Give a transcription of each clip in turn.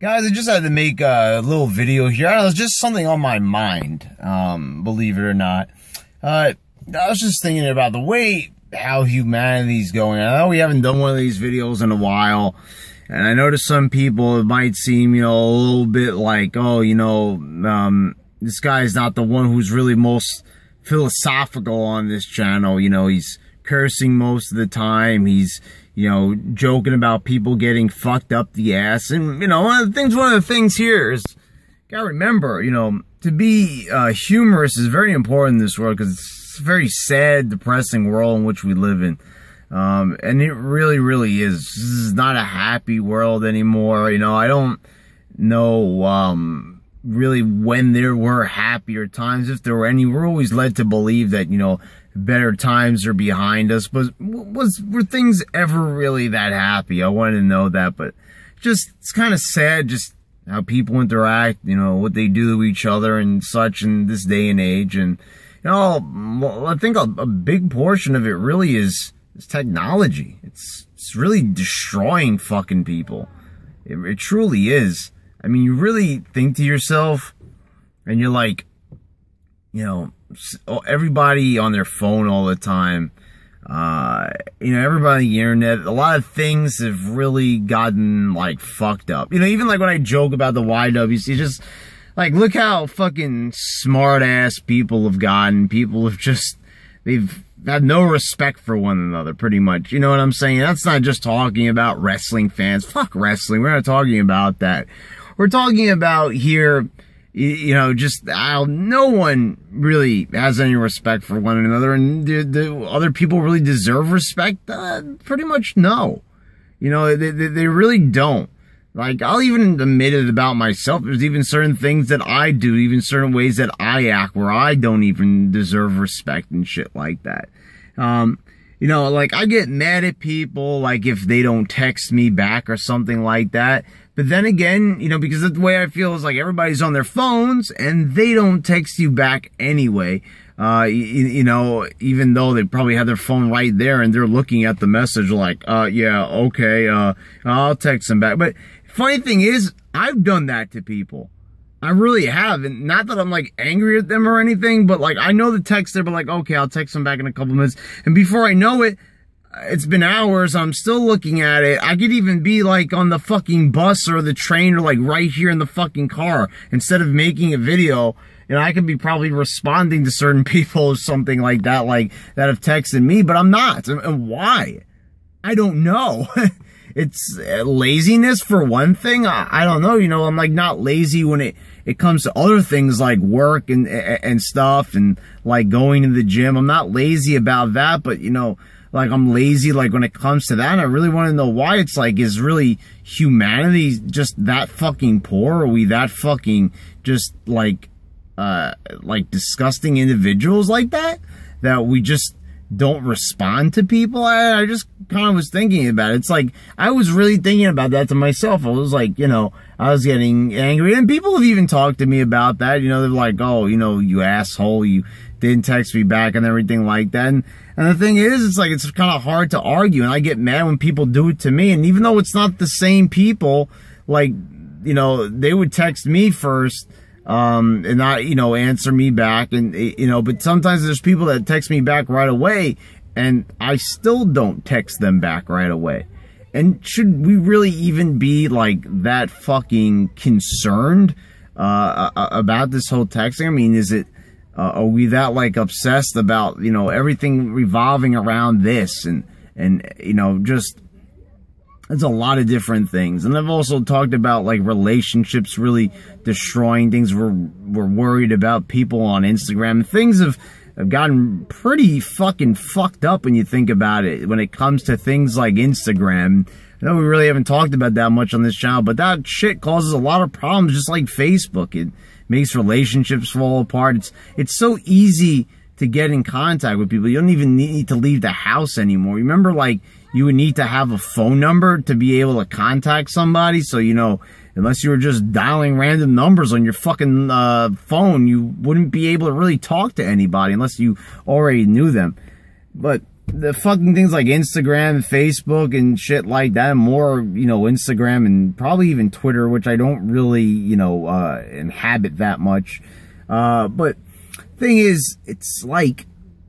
Guys, I just had to make a little video here. It was just something on my mind, believe it or not. I was just thinking about the way how humanity's going. I know we haven't done one of these videos in a while, and I know to some people it might seem, a little bit like, oh, this guy's not the one who's really most philosophical on this channel. He's cursing most of the time. He's joking about people getting fucked up the ass. And, one of the things here is, gotta remember, to be humorous is very important in this world, because it's a very sad, depressing world in which we live in. And it really, really is. This is not a happy world anymore. I don't know, really when there were happier times, if there were any. We're always led to believe that, better times are behind us, but were things ever really that happy? I wanted to know that, but it's kind of sad just how people interact, what they do to each other and such in this day and age. And, I think a big portion of it really is technology. It's really destroying fucking people. It truly is. I mean, you really think to yourself, and you're like, everybody on their phone all the time, everybody on the internet, a lot of things have really gotten, fucked up. Even when I joke about the YWC, just, look how fucking smart-ass people have gotten. People have they've had no respect for one another, pretty much. You know what I'm saying? That's not just talking about wrestling fans. Fuck wrestling. We're not talking about that. We're talking about here, just how no one really has any respect for one another, and do other people really deserve respect? Pretty much no. They really don't. I'll even admit it about myself. There's even certain things that I do, even certain ways that I act where I don't even deserve respect and shit like that. I get mad at people, if they don't text me back or something like that. But then again, because the way I feel is everybody's on their phones and they don't text you back anyway. Even though they probably have their phone right there and they're looking at the message yeah, okay, I'll text them back. But funny thing is, I've done that to people. I really have. And not that I'm angry at them or anything, but I know the text there, but okay, I'll text them back in a couple minutes. And before I know it, it's been hours, I'm still looking at it. I could even be on the fucking bus or the train or right here in the fucking car. Instead of making a video, I could be probably responding to certain people or something like that, that have texted me, but I'm not. And why? I don't know. It's laziness for one thing. I don't know. I'm not lazy when it comes to other things like work and stuff and going to the gym. I'm not lazy about that, but I'm lazy, when it comes to that. And I really want to know why. It's is really humanity just that fucking poor? Are we that fucking just, disgusting individuals like that? That we just don't respond to people? I just kind of was thinking about it. It's I was really thinking about that to myself. I was I was getting angry. And people have even talked to me about that. They're oh, you asshole, you didn't text me back and everything like that. And the thing is, it's kind of hard to argue, and I get mad when people do it to me. And even though it's not the same people, they would text me first, and not, answer me back. And, but sometimes there's people that text me back right away, and I still don't text them back right away. And should we really even be that fucking concerned, about this whole texting? I mean, is it, are we that obsessed about, everything revolving around this and just, it's a lot of different things. And I've also talked about relationships really destroying things. We're worried about people on Instagram. Things have gotten pretty fucking fucked up when you think about it, when it comes to things like Instagram. I know we really haven't talked about that much on this channel, but that shit causes a lot of problems, just like Facebook. It makes relationships fall apart. It's so easy to get in contact with people. You don't even need to leave the house anymore. You remember, you would need to have a phone number to be able to contact somebody. So, unless you were just dialing random numbers on your fucking phone, you wouldn't be able to really talk to anybody unless you already knew them. But the fucking things like Instagram, Facebook, and shit like that, more, you know, Instagram and probably even Twitter, which I don't really, you know, inhabit that much. But thing is, it's like,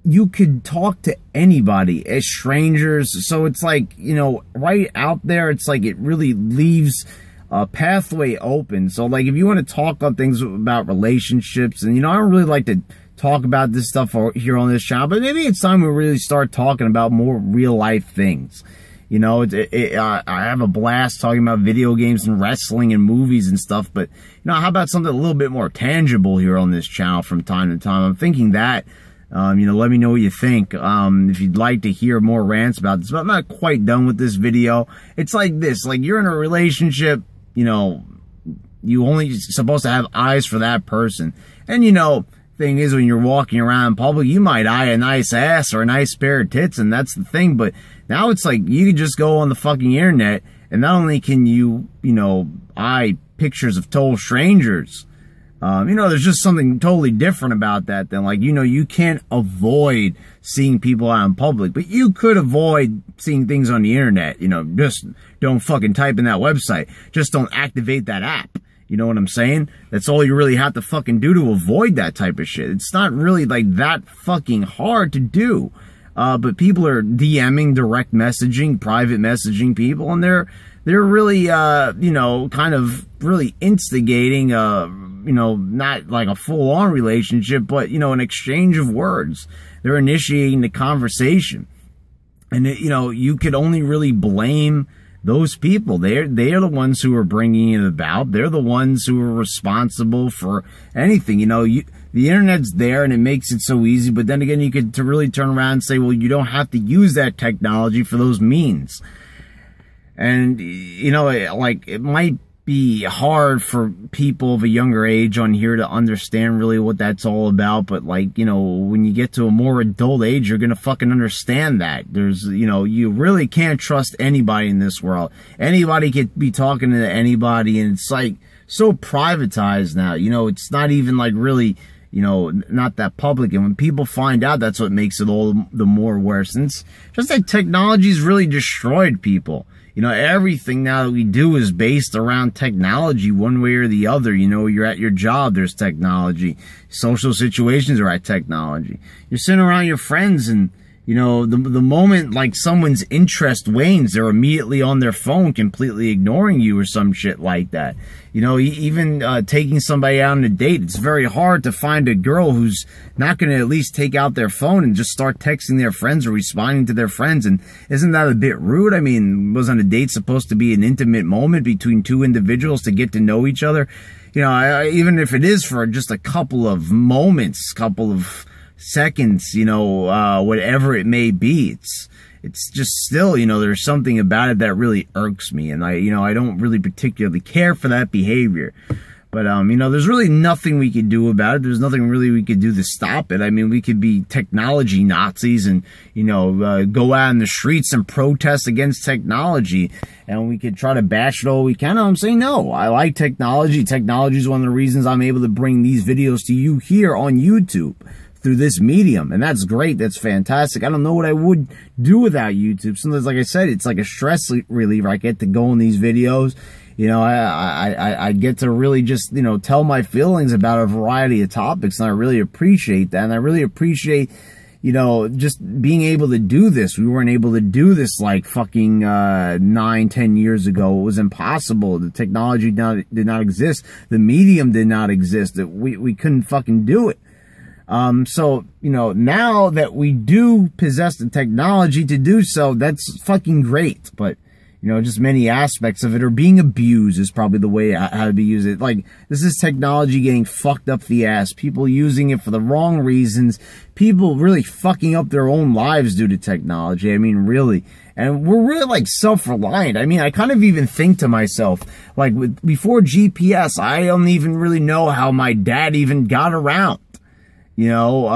you could talk to anybody as strangers. So it's like, you know, right out there, it's like it really leaves a pathway open. So like, if you want to talk about things about relationships, and, you know, I don't really like to talk about this stuff here on this channel, but maybe it's time we really start talking about more real life things. You know, I have a blast talking about video games and wrestling and movies and stuff, but, you know, how about something a little bit more tangible here on this channel from time to time? I'm thinking that, you know, let me know what you think. If you'd like to hear more rants about this, but I'm not quite done with this video. It's like this, like, you're in a relationship, you know, you only supposed to have eyes for that person. And, you know, thing is, when you're walking around in public, you might eye a nice ass or a nice pair of tits, and that's the thing. But now it's like, you can just go on the fucking internet, and not only can you, you know, eye pictures of total strangers, you know, there's just something totally different about that than, like, you know, you can't avoid seeing people out in public, but you could avoid seeing things on the internet. You know, just don't fucking type in that website. Just don't activate that app. You know what I'm saying? That's all you really have to fucking do to avoid that type of shit. It's not really like that fucking hard to do. But people are DMing, direct messaging, private messaging people, and they're really, you know, kind of really instigating, you know, not like a full-on relationship, but, you know, an exchange of words. They're initiating the conversation. And, you know, you could only really blame those people. They are the ones who are bringing it about. They're the ones who are responsible for anything. You know, the internet's there and it makes it so easy, but then again, you could really turn around and say, well, you don't have to use that technology for those means. And, you know, like, it might be hard for people of a younger age on here to understand really what that's all about, but, like, you know, when you get to a more adult age, you're gonna fucking understand that. There's, you know, you really can't trust anybody in this world. Anybody could be talking to anybody, and it's like so privatized now. You know, it's not even like really, you know, not that public. And when people find out, that's what makes it all the more worse. And it's just like technology's really destroyed people. You know, everything now that we do is based around technology one way or the other. You know, you're at your job, there's technology. Social situations are at technology. You're sitting around your friends, and, you know, the moment, like, someone's interest wanes, they're immediately on their phone, completely ignoring you or some shit like that. You know, even taking somebody out on a date, it's very hard to find a girl who's not going to at least take out their phone and just start texting their friends or responding to their friends. And isn't that a bit rude? I mean, wasn't a date supposed to be an intimate moment between two individuals to get to know each other? You know, even if it is for just a couple of moments, couple of seconds, you know, whatever it may be, it's just still, you know, there's something about it that really irks me. And you know, I don't really particularly care for that behavior. But, you know, there's really nothing we could do about it. There's nothing really we could do to stop it. I mean, we could be technology Nazis and, you know, go out in the streets and protest against technology. And we could try to bash it all we can. I'm saying, no, I like technology. Technology is one of the reasons I'm able to bring these videos to you here on YouTube through this medium, and that's great. That's fantastic. I don't know what I would do without YouTube. Sometimes, like I said, it's like a stress reliever. I get to go in these videos. You know, I get to really just, you know, tell my feelings about a variety of topics, and I really appreciate that. And I really appreciate, you know, just being able to do this. We weren't able to do this like fucking 9-10 years ago. It was impossible. The technology did not exist. The medium did not exist. We couldn't fucking do it. So, you know, now that we do possess the technology to do so, that's fucking great. But, you know, just many aspects of it are being abused is probably the way how to be used. It. Like, this is technology getting fucked up the ass. People using it for the wrong reasons. People really fucking up their own lives due to technology. I mean, really. And we're really, like, self-reliant. I mean, I kind of even think to myself, like, before GPS, I don't even really know how my dad even got around. You know,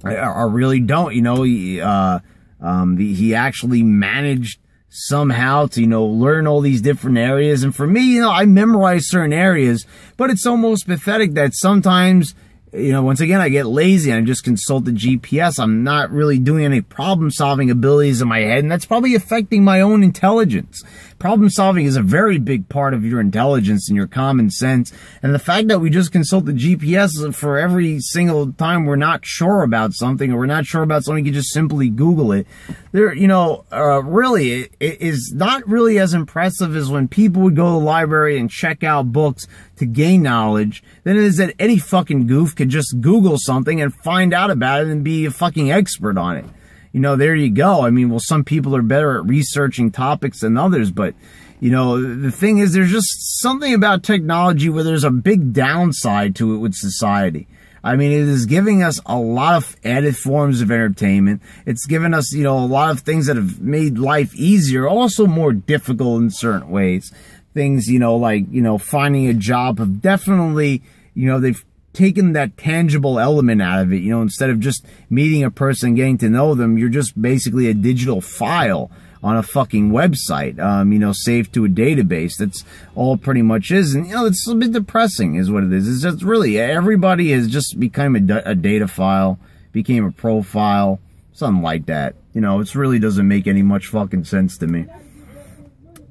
I really don't. You know, he actually managed somehow to, you know, learn all these different areas. And for me, you know, I memorize certain areas, but it's almost pathetic that sometimes you know, once again, I get lazy and I just consult the GPS. I'm not really doing any problem solving abilities in my head, and that's probably affecting my own intelligence. Problem solving is a very big part of your intelligence and your common sense. And the fact that we just consult the GPS for every single time we're not sure about something, or we're not sure about something, you can just simply Google it. There, you know, really, it is not really as impressive as when people would go to the library and check out books to gain knowledge than it is that any fucking goof could just Google something and find out about it and be a fucking expert on it. You know, there you go. I mean, well, some people are better at researching topics than others, but, you know, the thing is, there's just something about technology where there's a big downside to it with society. I mean, it is giving us a lot of added forms of entertainment. It's given us, you know, a lot of things that have made life easier, also more difficult in certain ways. Things, you know, like, you know, finding a job have definitely, you know, they've taken that tangible element out of it. You know, instead of just meeting a person, getting to know them, you're just basically a digital file on a fucking website, you know, saved to a database. That's all pretty much is. And, you know, it's a bit depressing is what it is. It's just really, everybody has just become a data file, became a profile, something like that. You know, it really doesn't make any much fucking sense to me.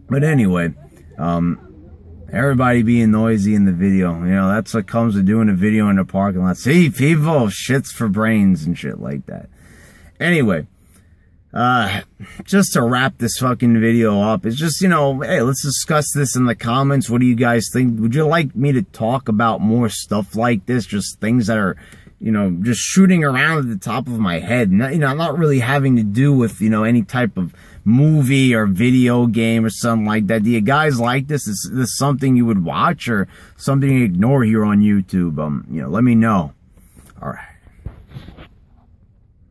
But anyway, everybody being noisy in the video, you know, that's what comes with doing a video in the parking lot. See, people, shits for brains and shit like that. Anyway, just to wrap this fucking video up, it's just, you know, hey, let's discuss this in the comments. What do you guys think? Would you like me to talk about more stuff like this? Just things that are, you know, just shooting around at the top of my head. Not, you know, not really having to do with, you know, any type of movie or video game or something like that. Do you guys like this? Is this something you would watch or something you ignore here on YouTube? You know, let me know. All right.